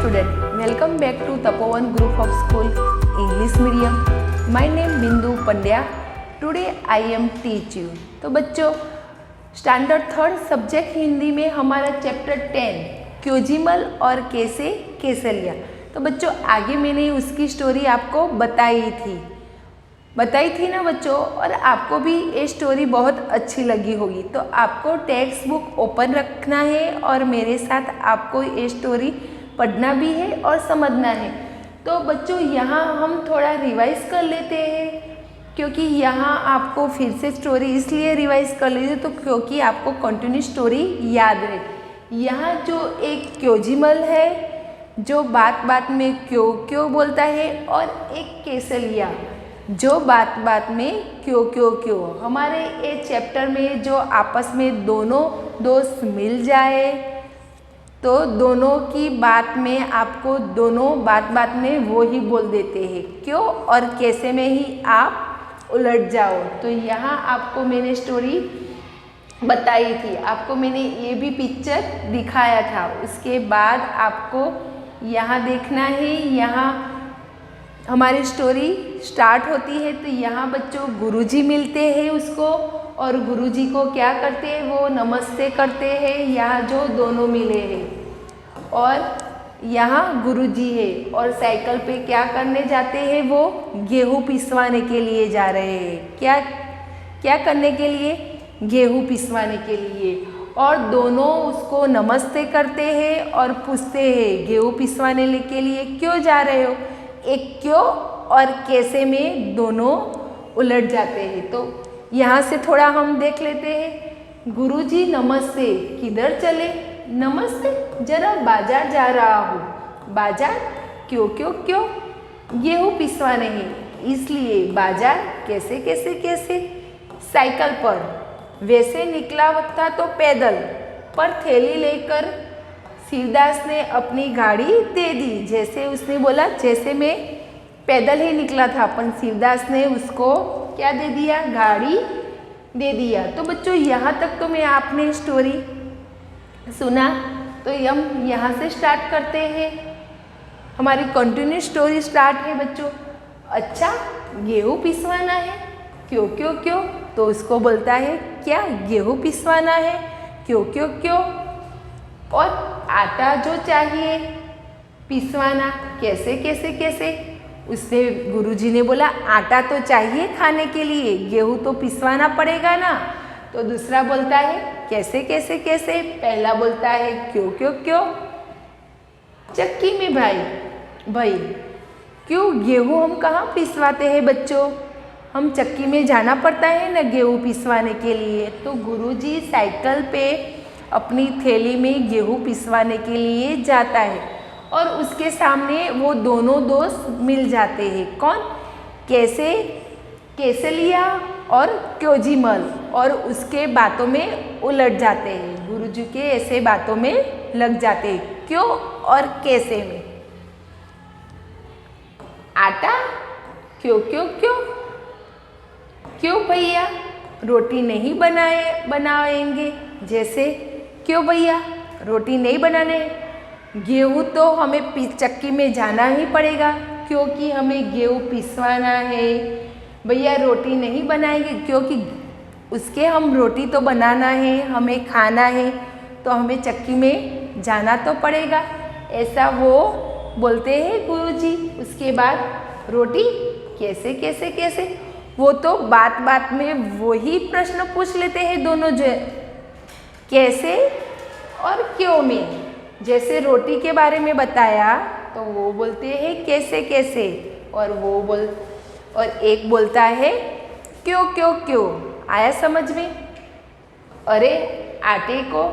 student, welcome back to Tapovan Group of School English Medium. My name Bindu Pandya. Today I am teach you. तो बच्चों standard third subject Hindi में हमारा chapter 10 क्योजिमल और कैसे केसलिया। तो बच्चों आगे मैंने उसकी स्टोरी आपको बताई थी ना बच्चों, और आपको भी ये स्टोरी बहुत अच्छी लगी होगी। तो आपको टेक्स्ट बुक ओपन रखना है और मेरे साथ आपको ये स्टोरी पढ़ना भी है और समझना है। तो बच्चों यहाँ हम थोड़ा रिवाइज कर लेते हैं, क्योंकि यहाँ आपको फिर से स्टोरी इसलिए रिवाइज कर लेते तो क्योंकि आपको कंटिन्यू स्टोरी याद है। यहाँ जो एक क्योजिमल है जो बात बात में क्यों बोलता है, और एक केसलिया जो बात बात में क्यों। हमारे ये चैप्टर में जो आपस में दोनों दोस्त मिल जाए तो दोनों की बात में आपको दोनों बात में वो ही बोल देते हैं क्यों और कैसे में ही आप उलट जाओ। तो यहाँ आपको मैंने स्टोरी बताई थी, आपको मैंने ये भी पिक्चर दिखाया था। उसके बाद आपको यहाँ देखना है, यहाँ हमारी स्टोरी स्टार्ट होती है। तो यहाँ बच्चों गुरुजी मिलते हैं उसको, और गुरुजी को क्या करते हैं, वो नमस्ते करते हैं। यहाँ जो दोनों मिले हैं और यहाँ गुरुजी है, और साइकिल पे क्या करने जाते हैं, वो गेहूँ पिसवाने के लिए जा रहे हैं। क्या करने के लिए, गेहूँ पिसवाने के लिए। और दोनों उसको नमस्ते करते हैं और पूछते हैं गेहूँ पिसवाने के लिए क्यों जा रहे हो। एक क्यों और कैसे में दोनों उलट जाते हैं। तो यहाँ से थोड़ा हम देख लेते हैं। गुरुजी नमस्ते, किधर चले, नमस्ते जरा बाजार जा रहा हूँ। बाजार क्यों, गेहूँ पिसवाने हैं इसलिए। बाजार कैसे, साइकिल पर। वैसे निकला था तो पैदल, पर थैली लेकर शिवदास ने अपनी गाड़ी दे दी। जैसे उसने बोला जैसे मैं पैदल ही निकला था, अपन शिवदास ने उसको क्या दे दिया, गाड़ी दे दिया। तो बच्चों यहाँ तक तो मैं आपने स्टोरी सुना। तो हम यहाँ से स्टार्ट करते हैं, हमारी कंटिन्यू स्टोरी स्टार्ट है बच्चों। अच्छा गेहूँ पिसवाना है, क्यों, तो उसको बोलता है क्या गेहूँ पिसवाना है, क्यों। और आटा जो चाहिए पिसवाना, कैसे। उससे गुरुजी ने बोला आटा तो चाहिए खाने के लिए, गेहूँ तो पिसवाना पड़ेगा ना। तो दूसरा बोलता है कैसे। पहला बोलता है क्यों। चक्की में भाई क्यों, गेहूँ हम कहाँ पिसवाते हैं बच्चों, हम चक्की में जाना पड़ता है ना गेहूँ पिसवाने के लिए। तो गुरुजी साइकिल पे अपनी थैली में गेहूँ पिसवाने के लिए जाता है, और उसके सामने वो दोनों दोस्त मिल जाते हैं। कौन, केसलिया और क्योजिमल, और उसके बातों में उलट जाते हैं। गुरुजी के ऐसे बातों में लग जाते हैं क्यों और कैसे में। आटा क्यों भैया रोटी नहीं बनाएंगे, जैसे क्यों भैया रोटी नहीं बनाने, गेहूँ तो हमें चक्की में जाना ही पड़ेगा क्योंकि हमें गेहूँ पिसवाना है। भैया रोटी नहीं बनाएंगे क्योंकि उसके हम रोटी तो बनाना है, हमें खाना है, तो हमें चक्की में जाना तो पड़ेगा, ऐसा वो बोलते हैं गुरुजी। उसके बाद रोटी कैसे, वो तो बात में वही प्रश्न पूछ लेते हैं दोनों, जो कैसे और क्यों में। जैसे रोटी के बारे में बताया तो वो बोलते हैं कैसे, और एक बोलता है क्यों। आया समझ में। अरे आटे को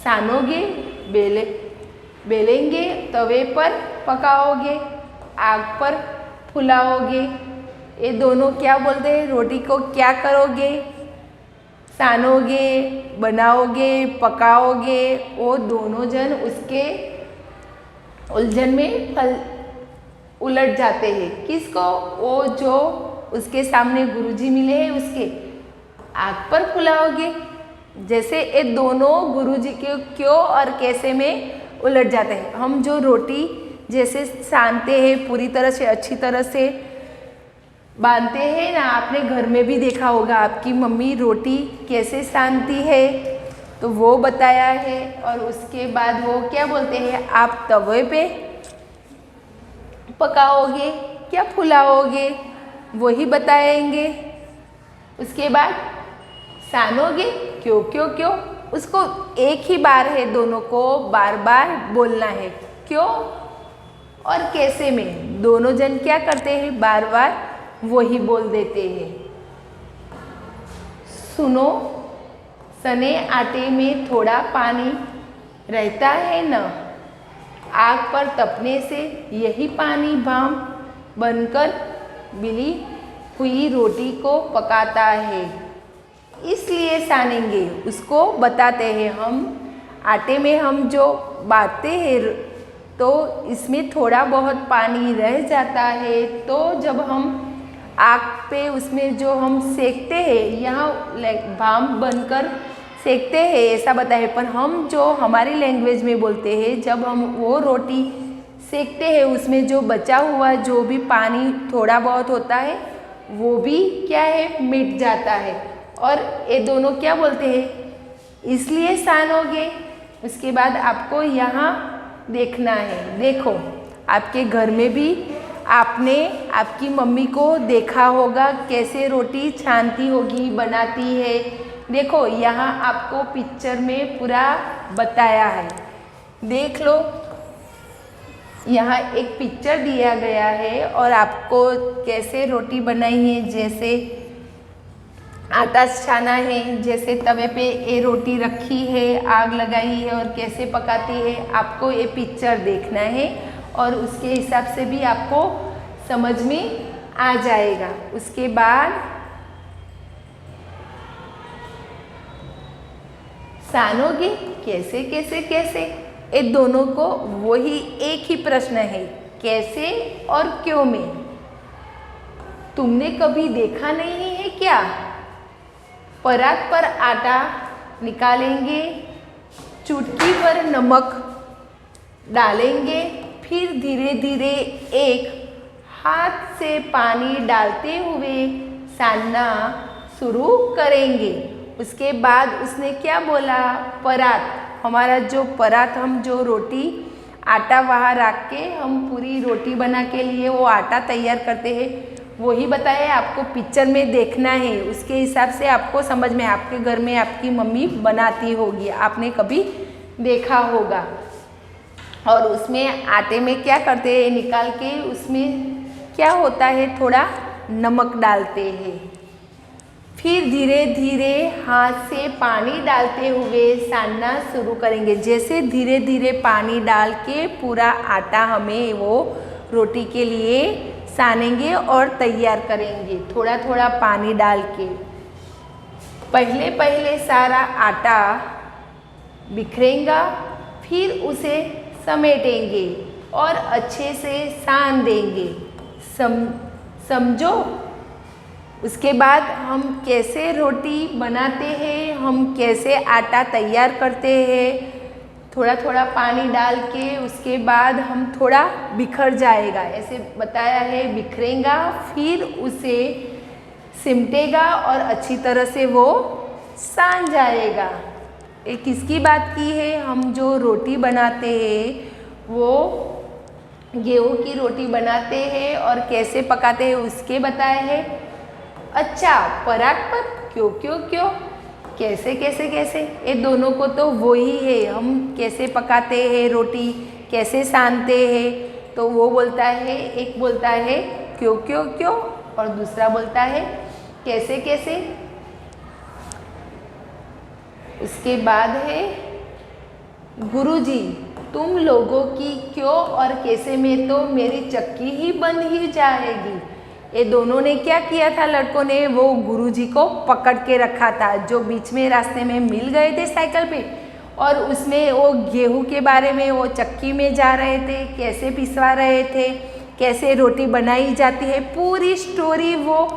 सानोगे, बेलेंगे, तवे पर पकाओगे, आग पर फुलाओगे। ये दोनों क्या बोलते हैं, रोटी को क्या करोगे, सानोगे, बनाओगे, पकाओगे। वो दोनों जन उसके उलझन में उलट जाते हैं। किसको, वो जो उसके सामने गुरुजी मिले हैं उसके। आग पर फुलाओगे, जैसे ये दोनों गुरुजी के क्यों और कैसे में उलट जाते हैं। हम जो रोटी जैसे सानते हैं, पूरी तरह से अच्छी तरह से बांधते हैं ना। आपने घर में भी देखा होगा आपकी मम्मी रोटी कैसे सानती है, तो वो बताया है। और उसके बाद वो क्या बोलते हैं, आप तवे पे पकाओगे क्या फुलाओगे, वही बताएंगे। उसके बाद सानोगे क्यों क्यों क्यों, उसको एक ही बार है, दोनों को बार बार बोलना है। क्यों और कैसे में दोनों जन क्या करते हैं, बार बार वही बोल देते हैं। सुनो, सने आटे में थोड़ा पानी रहता है न, आग पर तपने से यही पानी भाप बनकर मिली हुई रोटी को पकाता है, इसलिए सानेंगे। उसको बताते हैं हम आटे में हम जो बांधते हैं तो इसमें थोड़ा बहुत पानी रह जाता है, तो जब हम आग पे उसमें जो हम सेकते हैं, यहाँ भाप बनकर सेकते हैं ऐसा बताए। पर हम जो हमारी लैंग्वेज में बोलते हैं, जब हम वो रोटी सेकते हैं उसमें जो बचा हुआ जो भी पानी थोड़ा बहुत होता है वो भी क्या है, मिट जाता है। और ये दोनों क्या बोलते हैं, इसलिए सानोगे। उसके बाद आपको यहाँ देखना है, देखो आपके घर में भी आपने आपकी मम्मी को देखा होगा कैसे रोटी छानती होगी, बनाती है। देखो यहाँ आपको पिक्चर में पूरा बताया है, देख लो। यहाँ एक पिक्चर दिया गया है और आपको कैसे रोटी बनाई है, जैसे आटा छाना है, जैसे तवे पे ये रोटी रखी है, आग लगाई है और कैसे पकाती है, आपको ये पिक्चर देखना है और उसके हिसाब से भी आपको समझ में आ जाएगा। उसके बाद सानोगे कैसे कैसे कैसे, ये दोनों को वही एक ही प्रश्न है, कैसे और क्यों में। तुमने कभी देखा नहीं है क्या, परात पर आटा निकालेंगे, चुटकी पर नमक डालेंगे, फिर धीरे धीरे एक हाथ से पानी डालते हुए सानना शुरू करेंगे। उसके बाद उसने क्या बोला, परात, हमारा जो परात, हम जो रोटी आटा वहाँ रख के हम पूरी रोटी बना के लिए वो आटा तैयार करते हैं, वही बताया आपको पिक्चर में देखना है। उसके हिसाब से आपको समझ में, आपके घर में आपकी मम्मी बनाती होगी, आपने कभी देखा होगा। और उसमें आटे में क्या करते हैं, निकाल के उसमें क्या होता है, थोड़ा नमक डालते हैं, फिर धीरे धीरे हाथ से पानी डालते हुए सानना शुरू करेंगे। जैसे धीरे धीरे पानी डाल के पूरा आटा हमें वो रोटी के लिए सानेंगे और तैयार करेंगे, थोड़ा थोड़ा पानी डाल के। पहले पहले सारा आटा बिखरेगा, फिर उसे समेटेंगे और अच्छे से सान देंगे, समझो। उसके बाद हम कैसे रोटी बनाते हैं, हम कैसे आटा तैयार करते हैं, थोड़ा थोड़ा पानी डाल के, उसके बाद हम थोड़ा बिखर जाएगा ऐसे बताया है, बिखरेगा, फिर उसे सिमटेगा और अच्छी तरह से वो सान जाएगा। ये किसकी बात की है, हम जो रोटी बनाते हैं वो गेहूँ की रोटी बनाते हैं और कैसे पकाते हैं उसके बताए हैं। अच्छा, परात पर क्यों क्यों क्यों, कैसे कैसे कैसे, ये दोनों को तो वो ही है, हम कैसे पकाते हैं रोटी, कैसे सानते हैं। तो वो बोलता है, एक बोलता है क्यों क्यों क्यों और दूसरा बोलता है कैसे कैसे। उसके बाद है गुरुजी, तुम लोगों की क्यों और कैसे में तो मेरी चक्की ही बंद ही जाएगी। ये दोनों ने क्या किया था, लड़कों ने वो गुरुजी को पकड़ के रखा था, जो बीच में रास्ते में मिल गए थे साइकिल पे, और उसमें वो गेहूं के बारे में वो चक्की में जा रहे थे, कैसे पिसवा रहे थे, कैसे रोटी बनाई जाती है, पूरी स्टोरी वो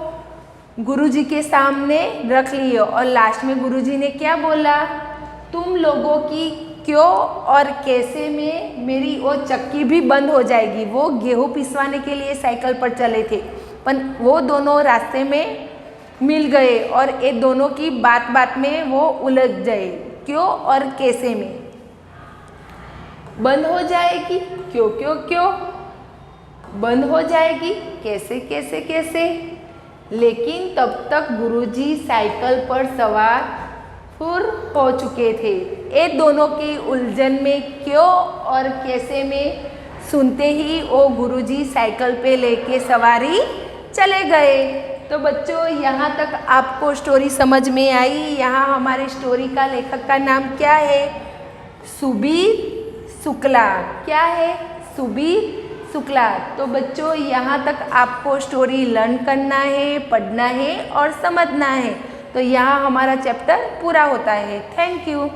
गुरुजी के सामने रख ली। और लास्ट में गुरुजी ने क्या बोला, तुम लोगों की क्यों और कैसे में मेरी वो चक्की भी बंद हो जाएगी। वो गेहूँ पिसवाने के लिए साइकिल पर चले थे, पर वो दोनों रास्ते में मिल गए और ये दोनों की बात बात में वो उलझ गए। क्यों और कैसे में। बंद हो जाएगी, क्यों क्यों क्यों। बंद हो जाएगी, कैसे कैसे कैसे। लेकिन तब तक गुरुजी साइकिल पर सवार हो चुके थे। ये दोनों की उलझन में क्यों और कैसे में सुनते ही वो गुरुजी साइकिल पे लेके सवारी चले गए। तो बच्चों यहाँ तक आपको स्टोरी समझ में आई। यहाँ हमारे स्टोरी का लेखक का नाम क्या है? सुबीर शुक्ला। क्या है? सुबीर शुक्ला। तो बच्चों यहाँ तक आपको स्टोरी लर्न करना है, पढ़ना है और समझना है। तो यहाँ हमारा चैप्टर पूरा होता है। Thank you.